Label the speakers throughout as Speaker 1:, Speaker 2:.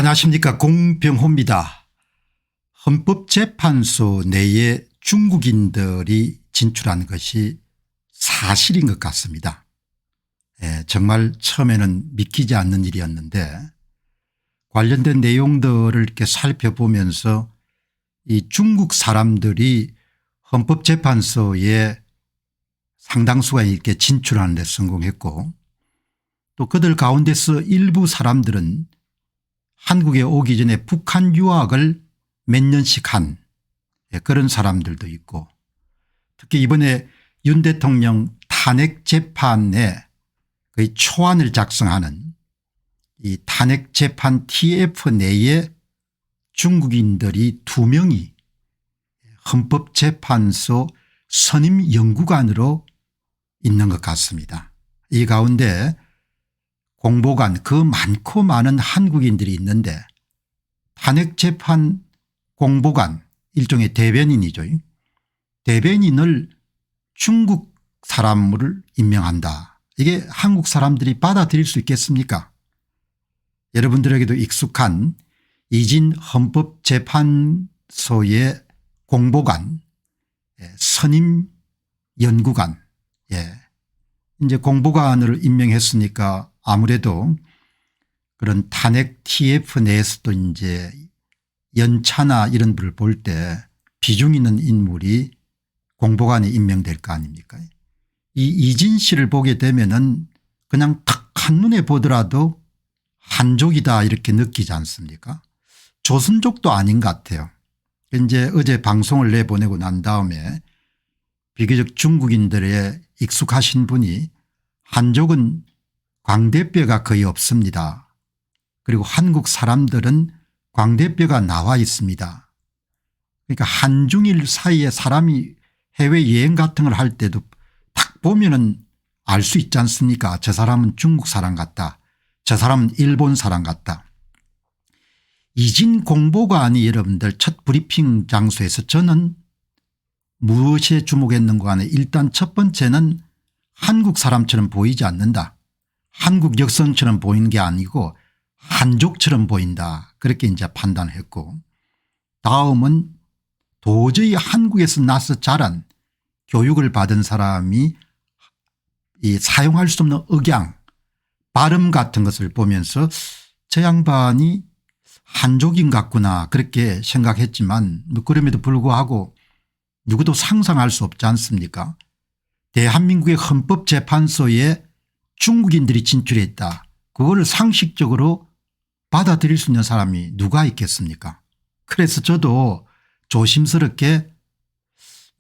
Speaker 1: 안녕하십니까, 공병호입니다. 헌법재판소 내에 중국인들이 진출한 것이 사실인 것 같습니다. 정말 처음에는 믿기지 않는 일이었는데 관련된 내용들을 이렇게 살펴보면서 이 중국 사람들이 헌법재판소에 상당수가 이렇게 진출하는 데 성공했고, 또 그들 가운데서 일부 사람들은 한국에 오기 전에 북한 유학을 몇 년씩 한 그런 사람들도 있고, 특히 이번에 윤 대통령 탄핵 재판에 거의 초안을 작성하는 이 탄핵 재판 TF 내에 중국인들이 2명이 헌법재판소 선임 연구관으로 있는 것 같습니다. 이 가운데 공보관, 그 많고 많은 한국인들이 있는데 탄핵재판 공보관, 일종의 대변인이죠. 대변인을 중국 사람을 임명한다. 이게 한국 사람들이 받아들일 수 있겠습니까? 여러분들에게도 익숙한 이진 헌법재판소의 공보관, 선임 연구관, 이제 공보관을 임명했으니까 아무래도 그런 탄핵 TF 내에서도 이제 연차나 이런 분을 볼 때 비중 있는 인물이 공보관에 임명될 거 아닙니까? 이 이진 씨를 보게 되면은 그냥 탁 한눈에 보더라도 한족이다 이렇게 느끼지 않습니까? 조선족도 아닌 것 같아요. 이제 어제 방송을 내보내고 난 다음에 비교적 중국인들에 익숙하신 분이 한족은 광대뼈가 거의 없습니다. 그리고 한국 사람들은 광대뼈가 나와 있습니다. 그러니까 한중일 사이에 사람이 해외여행 같은 걸 할 때도 딱 보면은 알 수 있지 않습니까? 저 사람은 중국 사람 같다. 저 사람은 일본 사람 같다. 이진 공보관이 여러분들 첫 브리핑 장소에서 저는 무엇에 주목했는가 하면 일단 첫 번째는 한국 사람처럼 보이지 않는다. 한국 여성처럼 보이는 게 아니고 한족처럼 보인다. 그렇게 이제 판단했고, 다음은 도저히 한국에서 나서 자란 교육을 받은 사람이 이 사용할 수 없는 억양, 발음 같은 것을 보면서 저 양반이 한족인 것 같구나 그렇게 생각했지만, 그럼에도 불구하고 누구도 상상할 수 없지 않습니까? 대한민국의 헌법재판소에 중국인들이 진출했다. 그걸 상식적으로 받아들일 수 있는 사람이 누가 있겠습니까? 그래서 저도 조심스럽게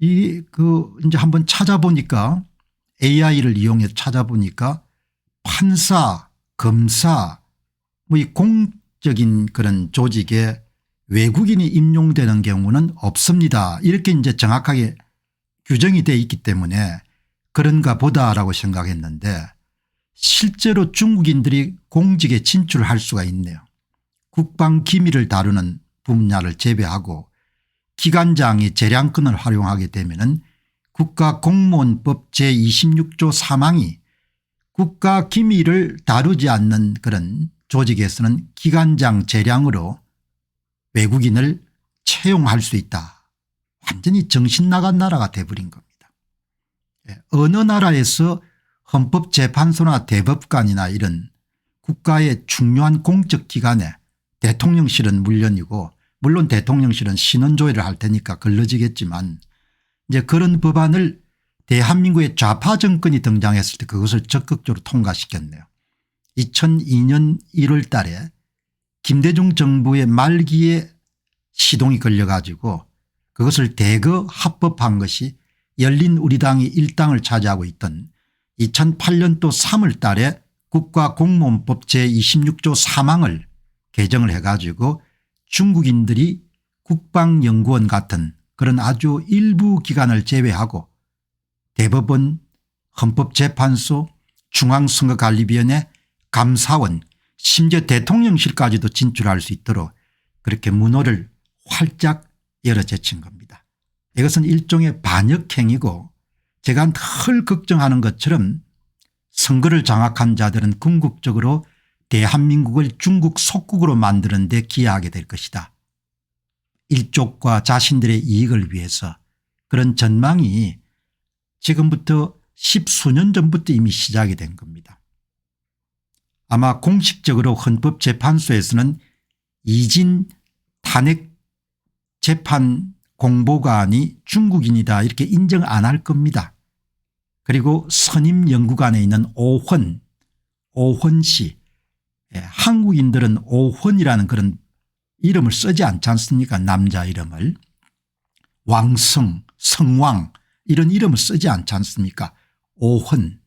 Speaker 1: 이제 한번 찾아보니까, AI를 이용해서 찾아보니까 판사, 검사, 이 공적인 그런 조직에 외국인이 임용되는 경우는 없습니다. 이렇게 이제 정확하게 규정이 되어 있기 때문에 그런가 보다라고 생각했는데, 실제로 중국인들이 공직에 진출할 수가 있네요. 국방기밀을 다루는 분야를 제외하고 기관장이 재량권을 활용하게 되면 국가공무원법 제26조 3항이 국가기밀을 다루지 않는 그런 조직에서는 기관장 재량으로 외국인을 채용할 수 있다. 완전히 정신 나간 나라가 돼버린 겁니다. 어느 나라에서 헌법재판소나 대법관이나 이런 국가의 중요한 공적기관에 대통령실은 물론이고, 물론 대통령실은 신원조회를 할 테니까 걸러지겠지만, 이제 그런 법안을 대한민국의 좌파 정권이 등장했을 때 그것을 적극적으로 통과시켰네요. 2002년 1월 달에 김대중 정부의 말기에 시동이 걸려 가지고 그것을 대거 합법한 것이 열린우리당이 일당을 차지하고 있던 2008년도 3월 달에 국가공무원법 제26조 3항을 개정을 해가지고 중국인들이 국방연구원 같은 그런 아주 일부 기관을 제외하고 대법원, 헌법재판소, 중앙선거관리위원회, 감사원, 심지어 대통령실까지도 진출할 수 있도록 그렇게 문호를 활짝 열어제친 겁니다. 이것은 일종의 반역행위고, 제가 늘 걱정하는 것처럼 선거를 장악한 자들은 궁극적으로 대한민국을 중국 속국으로 만드는 데 기여하게 될 것이다. 일족과 자신들의 이익을 위해서 그런 전망이 지금부터 10수년 전부터 이미 시작이 된 겁니다. 아마 공식적으로 헌법재판소에서는 이진 탄핵 재판 공보관이 중국인이다 이렇게 인정 안 할 겁니다. 그리고 선임연구관에 있는 오헌 씨, 한국인들은 오헌이라는 그런 이름을 쓰지 않지 않습니까? 남자 이름을. 왕성, 성왕 이런 이름을 쓰지 않지 않습니까? 오헌.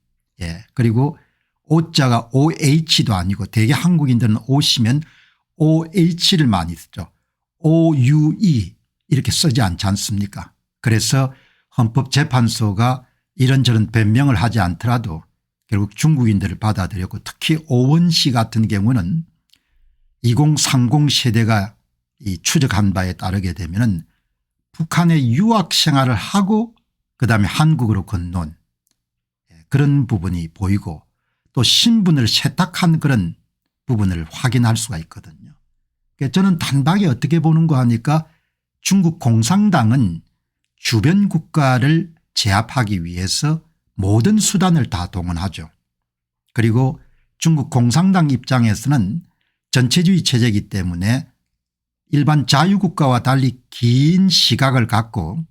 Speaker 1: 그리고 오자가 OH도 아니고 대개 한국인들은 오시면 OH를 많이 쓰죠. OUE 이렇게 쓰지 않지 않습니까? 그래서 헌법재판소가 이런저런 변명을 하지 않더라도 결국 중국인들을 받아들였고 특히 오원 씨 같은 경우는 2030 세대가 추적한 바에 따르게 되면은 북한에 유학 생활을 하고 그다음에 한국으로 건너온 그런 부분이 보이고 또 신분을 세탁한 그런 부분을 확인할 수가 있거든요. 저는 단박에 어떻게 보는가 하니까 중국 공산당은 주변 국가를 제압하기 위해서 모든 수단을 다 동원하죠. 그리고 중국 공산당 입장에서는 전체주의 체제이기 때문에 일반 자유국가와 달리 긴 시각을 갖고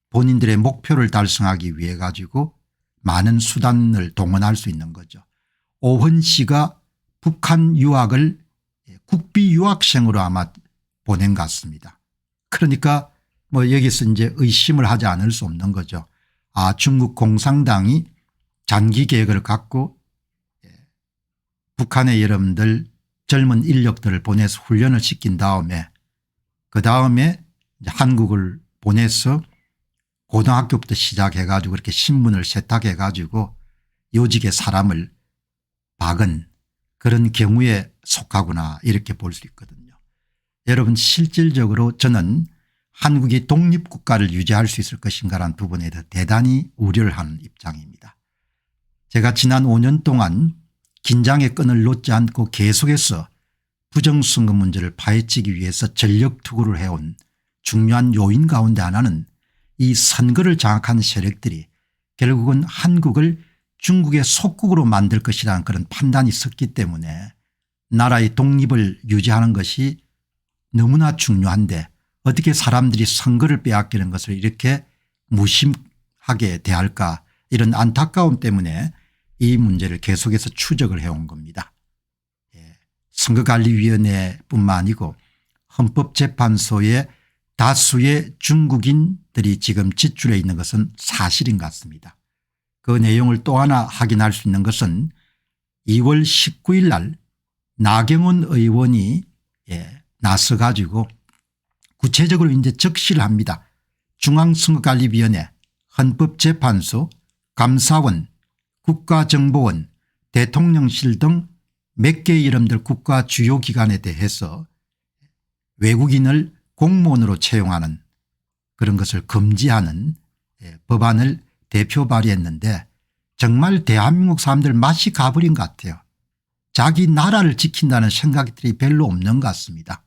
Speaker 1: 본인들의 목표를 달성하기 위해 가지고 많은 수단을 동원할 수 있는 거죠. 오헌 씨가 북한 유학을 국비 유학생으로 아마 보낸 것 같습니다. 그러니까 뭐 여기서 이제 의심을 하지 않을 수 없는 거죠. 아, 중국 공산당이 장기 계획을 갖고 북한의 여러분들 젊은 인력들을 보내서 훈련을 시킨 다음에 그다음에 한국을 보내서 고등학교부터 시작해 가지고 이렇게 신문을 세탁해 가지고 요직의 사람을 박은 그런 경우에 속하구나 이렇게 볼 수 있거든요. 여러분 실질적으로 저는 한국이 독립국가를 유지할 수 있을 것인가라는 부분에 대해 대단히 우려를 하는 입장입니다. 제가 지난 5년 동안 긴장의 끈을 놓지 않고 계속해서 부정선거 문제를 파헤치기 위해서 전력투구를 해온 중요한 요인 가운데 하나는 이 선거를 장악한 세력들이 결국은 한국을 중국의 속국으로 만들 것이라는 그런 판단이 섰기 때문에 나라의 독립을 유지하는 것이 너무나 중요한데 어떻게 사람들이 선거를 빼앗기는 것을 이렇게 무심하게 대할까 이런 안타까움 때문에 이 문제를 계속해서 추적을 해온 겁니다. 선거관리위원회뿐만 아니고 헌법재판소에 다수의 중국인들이 지금 지출해 있는 것은 사실인 것 같습니다. 그 내용을 또 하나 확인할 수 있는 것은 2월 19일 날 나경원 의원이 나서 가지고 구체적으로 이제 적시를 합니다. 중앙선거관리위원회, 헌법재판소, 감사원, 국가정보원, 대통령실 등 몇 개의 이름들 국가 주요 기관에 대해서 외국인을 공무원으로 채용하는 그런 것을 금지하는 법안을 대표 발의했는데 정말 대한민국 사람들 맛이 가버린 것 같아요. 자기 나라를 지킨다는 생각들이 별로 없는 것 같습니다.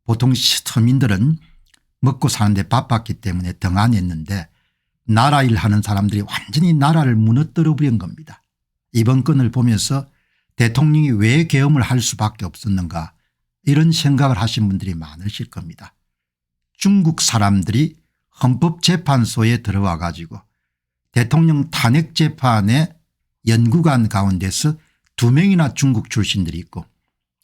Speaker 1: 보통 서민들은 먹고 사는데 바빴기 때문에 등한했는데 나라 일하는 사람들이 완전히 나라를 무너뜨려 버린 겁니다. 이번 건을 보면서 대통령이 왜 계엄을 할 수밖에 없었는가 이런 생각을 하신 분들이 많으실 겁니다. 중국 사람들이 헌법재판소에 들어와 가지고 대통령 탄핵재판의 연구관 가운데서 2명이나 중국 출신들이 있고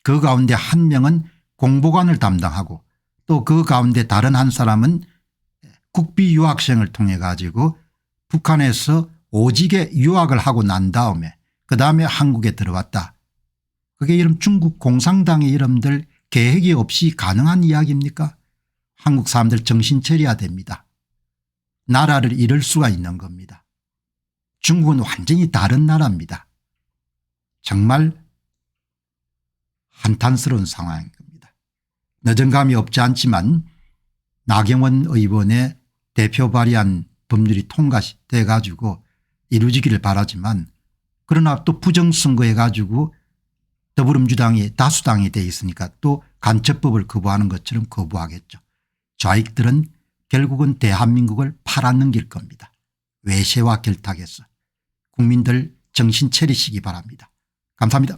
Speaker 1: 그 가운데 1명은 공보관을 담당하고 또 그 가운데 다른 한 사람은 국비 유학생을 통해 가지고 북한에서 오직에 유학을 하고 난 다음에 그다음에 한국에 들어왔다. 그게 이런 중국 공산당의 이름들 계획이 없이 가능한 이야기입니까? 한국 사람들 정신 차려야 됩니다. 나라를 잃을 수가 있는 겁니다. 중국은 완전히 다른 나라입니다. 정말 한탄스러운 상황인 겁니다. 늦은 감이 없지 않지만 나경원 의원의 대표 발의한 법률이 통과돼 가지고 이루어지기를 바라지만 그러나 또 부정선거해 가지고 더불어민주당이 다수당이 돼 있으니까 또 간첩법을 거부하는 것처럼 거부하겠죠. 좌익들은 결국은 대한민국을 팔아넘길 겁니다. 외세와 결탁해서 국민들 정신 차리시기 바랍니다. 감사합니다.